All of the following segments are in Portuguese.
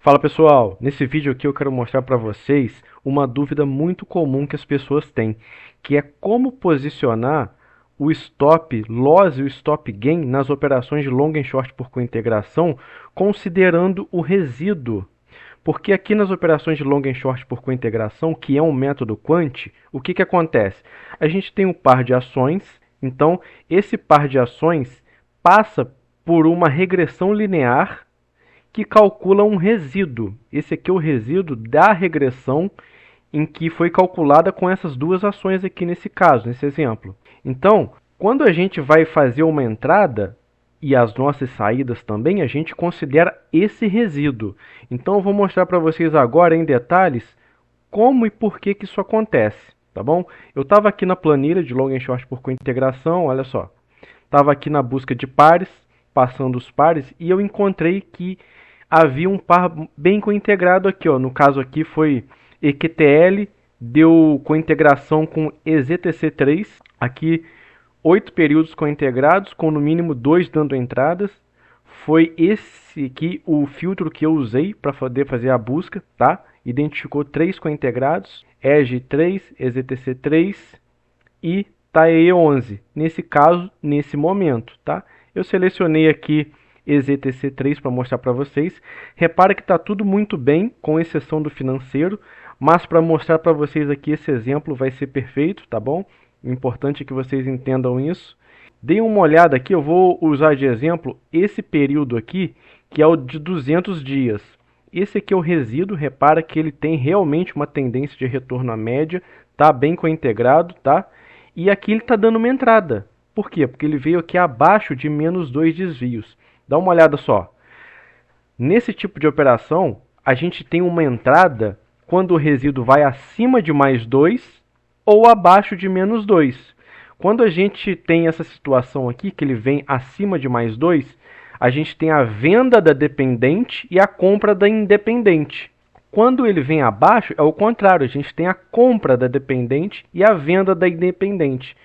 Fala pessoal, nesse vídeo aqui eu quero mostrar para vocês uma dúvida muito comum que as pessoas têm, que é como posicionar o stop loss e o stop gain nas operações de long and short por cointegração, considerando o resíduo. Porque aqui nas operações de long and short por cointegração, que é um método quant, o que acontece? A gente tem um par de ações, então esse par de ações passa por uma regressão linear que calcula um resíduo. Esse aqui é o resíduo da regressão em que foi calculada com essas duas ações aqui nesse caso, nesse exemplo. Então, quando a gente vai fazer uma entrada e as nossas saídas também, a gente considera esse resíduo. Então, eu vou mostrar para vocês agora em detalhes como e por que isso acontece, tá bom? Eu estava aqui na planilha de long and short por cointegração, olha só. Estava aqui na busca de pares, passando os pares, e eu encontrei que havia um par bem cointegrado aqui, ó. No caso aqui foi EQTL, deu cointegração com EZTC3. Aqui 8 períodos cointegrados, com no mínimo 2 dando entradas. Foi esse aqui o filtro que eu usei para poder fazer a busca, tá? Identificou 3 cointegrados, EG3, EZTC3 e TAE11. Nesse caso, nesse momento, tá? Eu selecionei aqui EZTC3 para mostrar para vocês. Repara que está tudo muito bem, com exceção do financeiro, mas para mostrar para vocês aqui esse exemplo vai ser perfeito, tá bom? O importante é que vocês entendam isso. Deem uma olhada aqui, eu vou usar de exemplo esse período aqui, que é o de 200 dias. Esse aqui é o resíduo, repara que ele tem realmente uma tendência de retorno à média, tá bem cointegrado, tá? E aqui ele está dando uma entrada. Por quê? Porque ele veio aqui abaixo de menos 2 desvios. Dá uma olhada só. Nesse tipo de operação, a gente tem uma entrada quando o resíduo vai acima de mais 2 ou abaixo de menos 2. Quando a gente tem essa situação aqui, que ele vem acima de mais 2, a gente tem a venda da dependente e a compra da independente. Quando ele vem abaixo, é o contrário, a gente tem a compra da dependente e a venda da independente.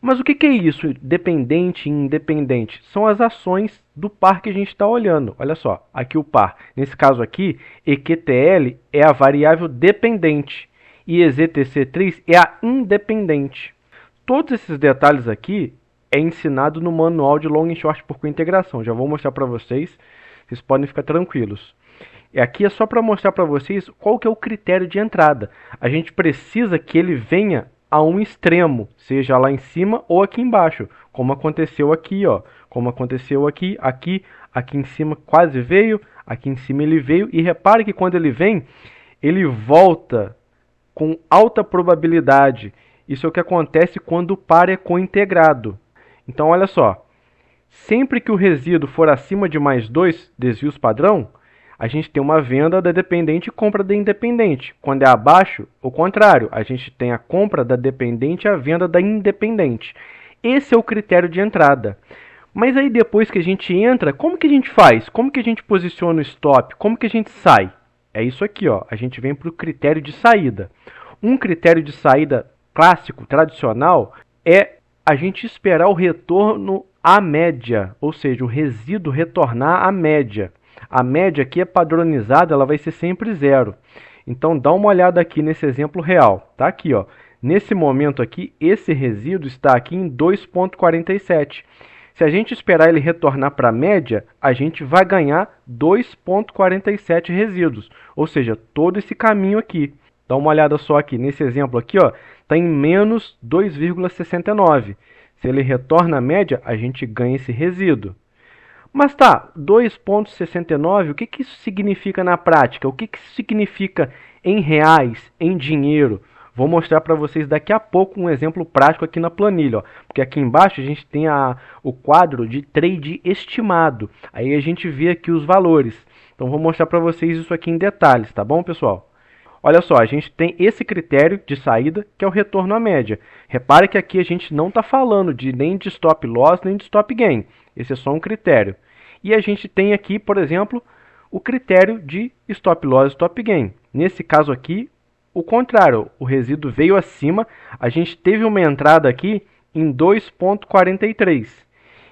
Mas o que é isso, dependente e independente? São as ações do par que a gente está olhando. Olha só, aqui o par. Nesse caso aqui, EQTL é a variável dependente e EZTC3 é a independente. Todos esses detalhes aqui é ensinado no manual de long and short por cointegração. Já vou mostrar para vocês, vocês podem ficar tranquilos. E aqui é só para mostrar para vocês qual que é o critério de entrada. A gente precisa que ele venha a um extremo, seja lá em cima ou aqui embaixo, como aconteceu aqui, ó, como aconteceu aqui, aqui em cima quase veio, aqui em cima ele veio, e repare que quando ele vem, ele volta com alta probabilidade. Isso é o que acontece quando o par é cointegrado. Então olha só, sempre que o resíduo for acima de mais 2 desvios padrão, a gente tem uma venda da dependente e compra da independente. Quando é abaixo, o contrário, a gente tem a compra da dependente e a venda da independente. Esse é o critério de entrada. Mas aí depois que a gente entra, como que a gente faz? Como que a gente posiciona o stop? Como que a gente sai? É isso aqui, ó. A gente vem para o critério de saída. Um critério de saída clássico, tradicional, é a gente esperar o retorno à média, ou seja, o resíduo retornar à média. A média aqui é padronizada, ela vai ser sempre zero. Então dá uma olhada aqui nesse exemplo real. Tá aqui, ó. Nesse momento aqui, esse resíduo está aqui em 2,47. Se a gente esperar ele retornar para a média, a gente vai ganhar 2,47 resíduos. Ou seja, todo esse caminho aqui. Dá uma olhada só aqui. Nesse exemplo aqui, ó, está em menos 2,69. Se ele retorna à média, a gente ganha esse resíduo. Mas tá, 2,69, o que isso significa na prática? O que isso significa em reais, em dinheiro? Vou mostrar para vocês daqui a pouco um exemplo prático aqui na planilha, ó. Porque aqui embaixo a gente tem o quadro de trade estimado. Aí a gente vê aqui os valores. Então vou mostrar para vocês isso aqui em detalhes, tá bom, pessoal? Olha só, a gente tem esse critério de saída, que é o retorno à média. Repare que aqui a gente não está falando nem de stop loss, nem de stop gain. Esse é só um critério. E a gente tem aqui, por exemplo, o critério de stop loss e stop gain. Nesse caso aqui, o contrário, o resíduo veio acima, a gente teve uma entrada aqui em 2,43.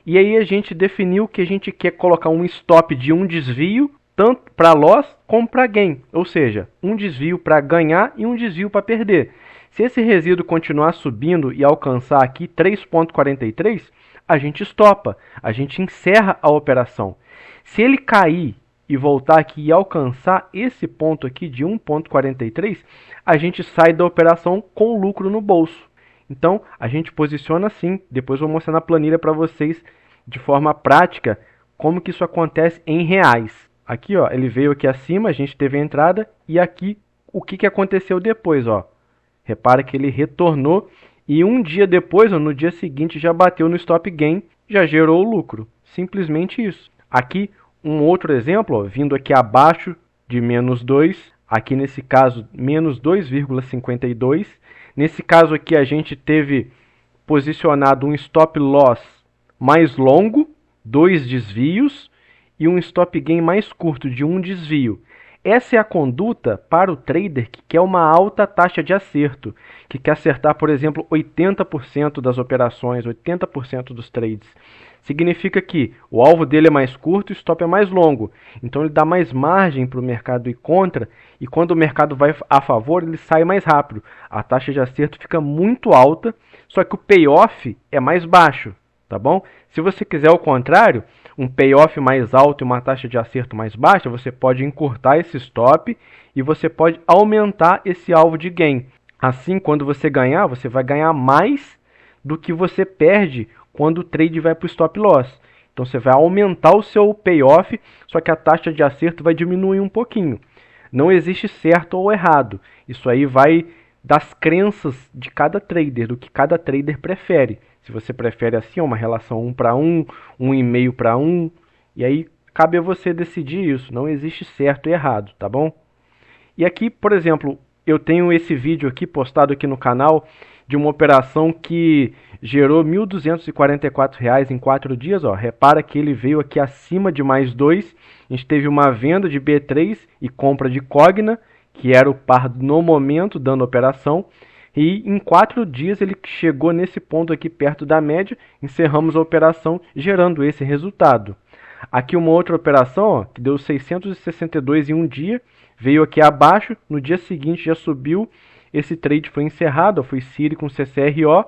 E aí a gente definiu que a gente quer colocar um stop de um desvio tanto para loss como para gain, ou seja, um desvio para ganhar e um desvio para perder. Se esse resíduo continuar subindo e alcançar aqui 3,43, a gente estopa, a gente encerra a operação. Se ele cair e voltar aqui e alcançar esse ponto aqui de 1,43, a gente sai da operação com lucro no bolso. Então, a gente posiciona assim. Depois vou mostrar na planilha para vocês de forma prática como que isso acontece em reais. Aqui, ó, ele veio aqui acima, a gente teve a entrada, e aqui o que aconteceu depois, ó. Repara que ele retornou e um dia depois, ó, no dia seguinte, já bateu no stop gain, já gerou o lucro. Simplesmente isso. Aqui, um outro exemplo, ó, vindo aqui abaixo de menos 2, aqui nesse caso, menos 2,52. Nesse caso aqui, a gente teve posicionado um stop loss mais longo, 2 desvios, e um stop gain mais curto, de 1 desvio. Essa é a conduta para o trader que quer uma alta taxa de acerto, que quer acertar, por exemplo, 80% das operações, 80% dos trades. Significa que o alvo dele é mais curto e o stop é mais longo. Então ele dá mais margem para o mercado ir contra, e quando o mercado vai a favor, ele sai mais rápido. A taxa de acerto fica muito alta, só que o payoff é mais baixo, tá bom? Se você quiser o contrário, um payoff mais alto e uma taxa de acerto mais baixa, você pode encurtar esse stop e você pode aumentar esse alvo de gain. Assim, quando você ganhar, você vai ganhar mais do que você perde quando o trade vai para o stop loss. Então você vai aumentar o seu payoff, só que a taxa de acerto vai diminuir um pouquinho. Não existe certo ou errado. Isso aí vai das crenças de cada trader, do que cada trader prefere. Se você prefere assim, uma relação 1 para 1, 1,5 para 1, e aí cabe a você decidir isso. Não existe certo e errado, tá bom? E aqui, por exemplo, eu tenho esse vídeo aqui postado aqui no canal de uma operação que gerou R$ 1.244 em 4 dias. Ó. Repara que ele veio aqui acima de mais 2. A gente teve uma venda de B3 e compra de Cogna, que era o par no momento dando operação. E em 4 dias ele chegou nesse ponto aqui perto da média, encerramos a operação gerando esse resultado. Aqui uma outra operação, ó, que deu 662 em um dia, veio aqui abaixo, no dia seguinte já subiu, esse trade foi encerrado, ó, foi CIRI com CCRO,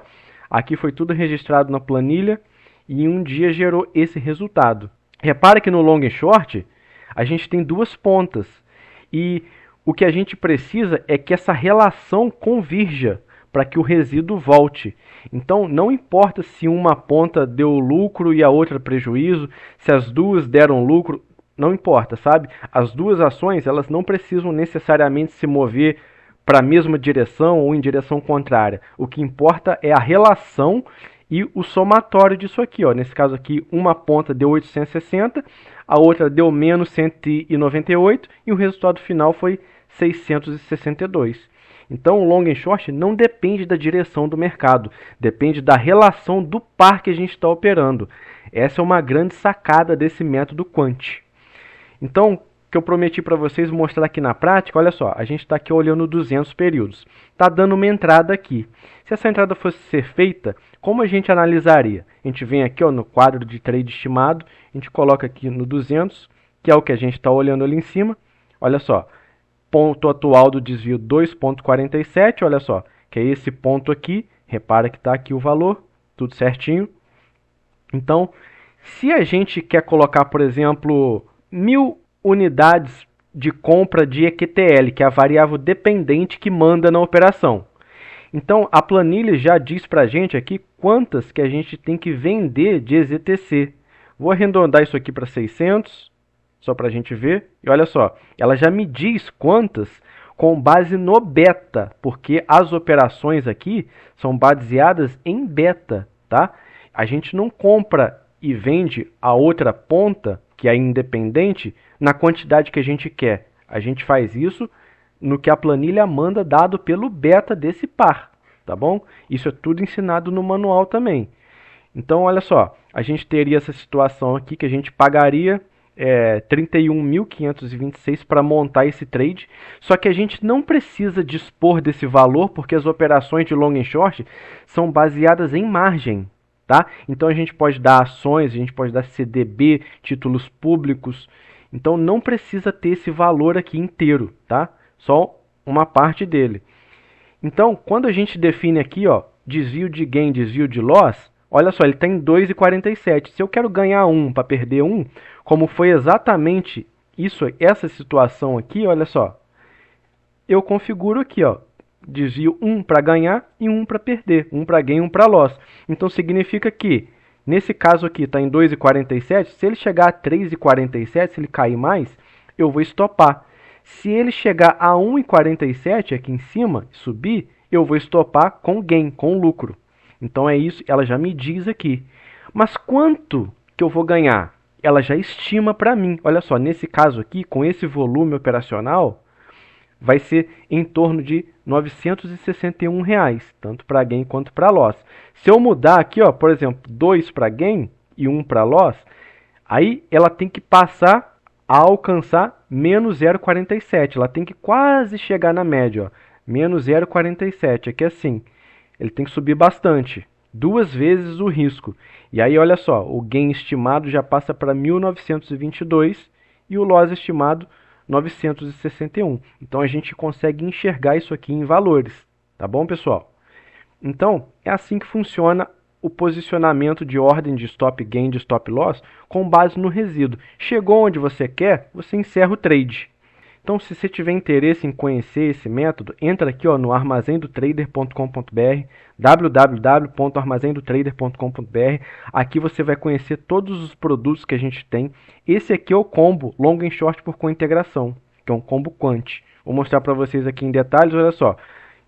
aqui foi tudo registrado na planilha e em um dia gerou esse resultado. Repara que no long e short a gente tem duas pontas e o que a gente precisa é que essa relação convirja para que o resíduo volte. Então, não importa se uma ponta deu lucro e a outra prejuízo, se as duas deram lucro, não importa, sabe? As duas ações, elas não precisam necessariamente se mover para a mesma direção ou em direção contrária. O que importa é a relação e o somatório disso aqui, ó. Nesse caso aqui, uma ponta deu 860, a outra deu menos 198 e o resultado final foi 662. Então, o long and short não depende da direção do mercado, depende da relação do par que a gente está operando. Essa é uma grande sacada desse método Quant. Então, o que eu prometi para vocês mostrar aqui na prática, olha só, a gente está aqui olhando 200 períodos. Está dando uma entrada aqui. Se essa entrada fosse ser feita, como a gente analisaria? A gente vem aqui, ó, no quadro de trade estimado, a gente coloca aqui no 200, que é o que a gente está olhando ali em cima. Olha só, ponto atual do desvio 2,47, olha só, que é esse ponto aqui. Repara que está aqui o valor, tudo certinho. Então, se a gente quer colocar, por exemplo, 1.000 unidades de compra de EQTL, que é a variável dependente que manda na operação. Então, a planilha já diz para a gente aqui quantas que a gente tem que vender de EZTC. Vou arredondar isso aqui para 600, só para a gente ver. E olha só, ela já me diz quantas com base no beta, porque as operações aqui são baseadas em beta, tá? A gente não compra e vende a outra ponta, que é independente, na quantidade que a gente quer. A gente faz isso no que a planilha manda, dado pelo beta desse par, tá bom? Isso é tudo ensinado no manual também. Então, olha só, a gente teria essa situação aqui que a gente pagaria 31.526 para montar esse trade, só que a gente não precisa dispor desse valor, porque as operações de long e short são baseadas em margem. Tá? Então a gente pode dar ações, a gente pode dar CDB, títulos públicos, Então não precisa ter esse valor aqui inteiro, tá? Só uma parte dele. Então, quando a gente define aqui, ó, desvio de gain, desvio de loss, olha só, ele está em 2,47. Se eu quero ganhar 1 para perder 1, como foi exatamente essa situação aqui, olha só, eu configuro aqui, ó, desvio 1 para ganhar e 1 para perder, 1 para gain e 1 para loss. Então significa que, nesse caso aqui, está em 2,47, se ele chegar a 3,47, se ele cair mais, eu vou estopar. Se ele chegar a 1,47 aqui em cima, subir, eu vou estopar com gain, com lucro. Então é isso, ela já me diz aqui. Mas quanto que eu vou ganhar? Ela já estima para mim. Olha só, nesse caso aqui, com esse volume operacional, vai ser em torno de R$ 961, tanto para gain quanto para loss. Se eu mudar aqui, ó, por exemplo, 2 para gain e 1 para loss, aí ela tem que passar a alcançar menos 0,47. Ela tem que quase chegar na média, ó, menos 0,47. Aqui é assim, ele tem que subir bastante, 2 vezes o risco. E aí, olha só, o gain estimado já passa para 1.922 e o loss estimado 961. Então a gente consegue enxergar isso aqui em valores, tá bom, pessoal? Então é assim que funciona o posicionamento de ordem de stop gain, de stop loss, com base no resíduo. Chegou onde você quer, você encerra o trade. Então, se você tiver interesse em conhecer esse método, entra aqui, ó, no armazendotrader.com.br, www.armazendotrader.com.br. Aqui você vai conhecer todos os produtos que a gente tem. Esse aqui é o combo long and short por cointegração, que é um combo quant. Vou mostrar para vocês aqui em detalhes, olha só.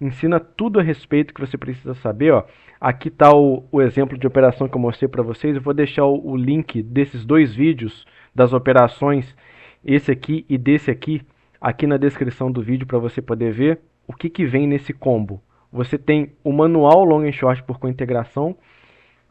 Ensina tudo a respeito que você precisa saber, ó. Aqui está o exemplo de operação que eu mostrei para vocês. Eu vou deixar o link desses 2 vídeos das operações, esse aqui e desse aqui na descrição do vídeo para você poder ver o que vem nesse combo. Você tem o manual long and short por cointegração,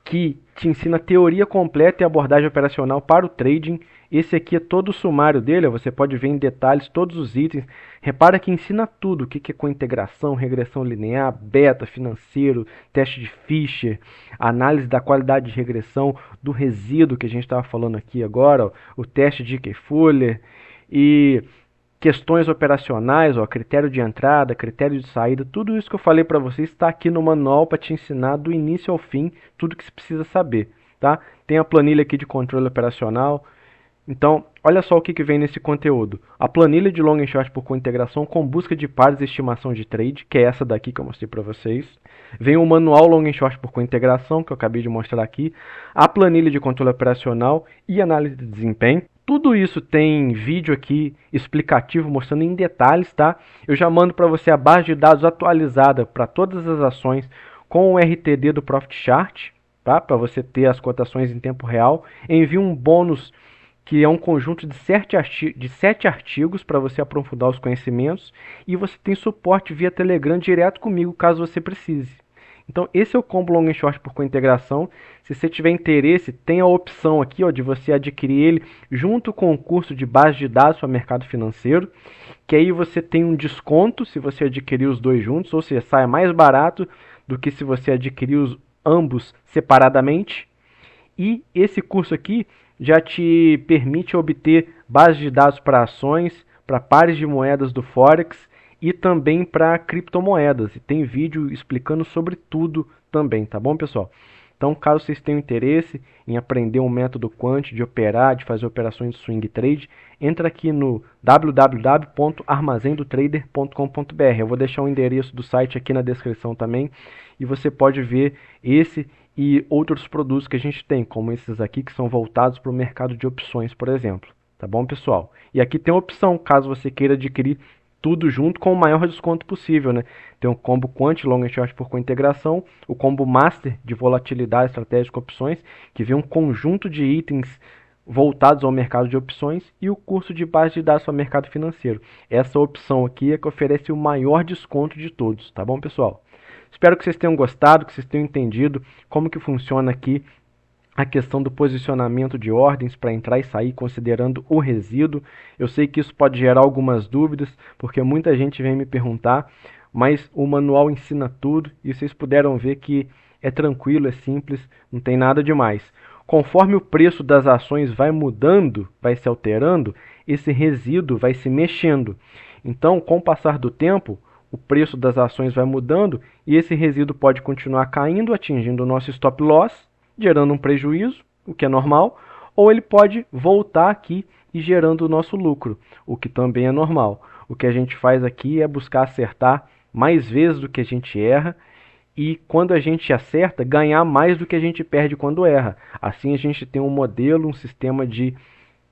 que te ensina a teoria completa e abordagem operacional para o trading. Esse aqui é todo o sumário dele, você pode ver em detalhes todos os itens. Repara que ensina tudo, o que é cointegração, regressão linear, beta, financeiro, teste de Fisher, análise da qualidade de regressão, do resíduo que a gente estava falando aqui agora, ó, o teste de Key-Fuller e questões operacionais, ó, critério de entrada, critério de saída, tudo isso que eu falei para vocês está aqui no manual para te ensinar do início ao fim tudo que você precisa saber, tá? Tem a planilha aqui de controle operacional. Então, olha só o que vem nesse conteúdo. A planilha de long and short por cointegração com busca de pares e estimação de trade, que é essa daqui que eu mostrei para vocês. Vem o manual long and short por cointegração, que eu acabei de mostrar aqui. A planilha de controle operacional e análise de desempenho. Tudo isso tem vídeo aqui explicativo mostrando em detalhes, tá? Eu já mando para você a base de dados atualizada para todas as ações com o RTD do Profit Chart, tá? Para você ter as cotações em tempo real. Envio um bônus que é um conjunto de 7 artigos para você aprofundar os conhecimentos, e você tem suporte via Telegram direto comigo caso você precise. Então esse é o combo long and short por cointegração. Se você tiver interesse, tem a opção aqui, ó, de você adquirir ele junto com o curso de base de dados para mercado financeiro, que aí você tem um desconto se você adquirir os 2 juntos, ou seja, sai mais barato do que se você adquirir ambos separadamente. E esse curso aqui já te permite obter base de dados para ações, para pares de moedas do Forex e também para criptomoedas. E tem vídeo explicando sobre tudo também, tá bom, pessoal? Então, caso vocês tenham interesse em aprender um método quant de operar, de fazer operações de swing trade, entra aqui no www.armazendotrader.com.br. Eu vou deixar o endereço do site aqui na descrição também, e você pode ver esse e outros produtos que a gente tem, como esses aqui que são voltados para o mercado de opções, por exemplo. Tá bom, pessoal? E aqui tem a opção, caso você queira adquirir tudo junto com o maior desconto possível, né? Tem o combo Quant Long and Short por cointegração, o combo Master de volatilidade estratégica opções, que vem um conjunto de itens voltados ao mercado de opções, e o curso de base de dados para o mercado financeiro. Essa opção aqui é que oferece o maior desconto de todos, tá bom, pessoal? Espero que vocês tenham gostado, que vocês tenham entendido como que funciona aqui a questão do posicionamento de ordens para entrar e sair considerando o resíduo. Eu sei que isso pode gerar algumas dúvidas, porque muita gente vem me perguntar, mas o manual ensina tudo e vocês puderam ver que é tranquilo, é simples, não tem nada demais. Conforme o preço das ações vai mudando, vai se alterando, esse resíduo vai se mexendo. Então, com o passar do tempo, o preço das ações vai mudando e esse resíduo pode continuar caindo, atingindo o nosso stop loss, gerando um prejuízo, o que é normal, ou ele pode voltar aqui e gerando o nosso lucro, o que também é normal. O que a gente faz aqui é buscar acertar mais vezes do que a gente erra e quando a gente acerta, ganhar mais do que a gente perde quando erra. Assim a gente tem um modelo, um sistema de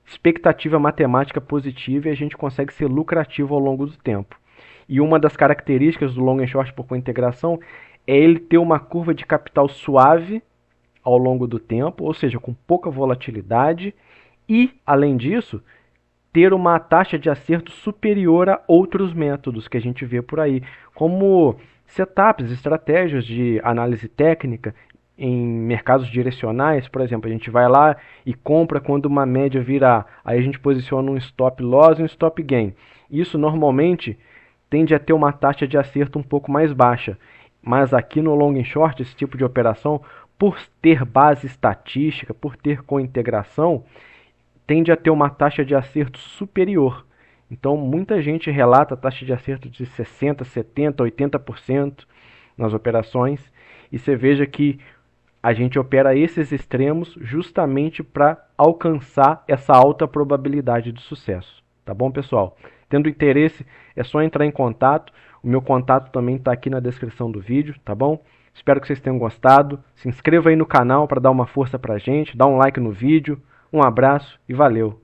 expectativa matemática positiva e a gente consegue ser lucrativo ao longo do tempo. E uma das características do long and short por integração é ele ter uma curva de capital suave ao longo do tempo, ou seja, com pouca volatilidade e, além disso, ter uma taxa de acerto superior a outros métodos que a gente vê por aí, como setups, estratégias de análise técnica em mercados direcionais. Por exemplo, a gente vai lá e compra quando uma média virar, aí a gente posiciona um stop loss e um stop gain. Isso normalmente tende a ter uma taxa de acerto um pouco mais baixa, mas aqui no long and short, esse tipo de operação, por ter base estatística, por ter cointegração, tende a ter uma taxa de acerto superior. Então, muita gente relata taxa de acerto de 60%, 70%, 80% nas operações. E você veja que a gente opera esses extremos justamente para alcançar essa alta probabilidade de sucesso. Tá bom, pessoal? Tendo interesse, é só entrar em contato. O meu contato também está aqui na descrição do vídeo, tá bom? Espero que vocês tenham gostado. Se inscreva aí no canal para dar uma força para a gente, dá um like no vídeo. Um abraço e valeu!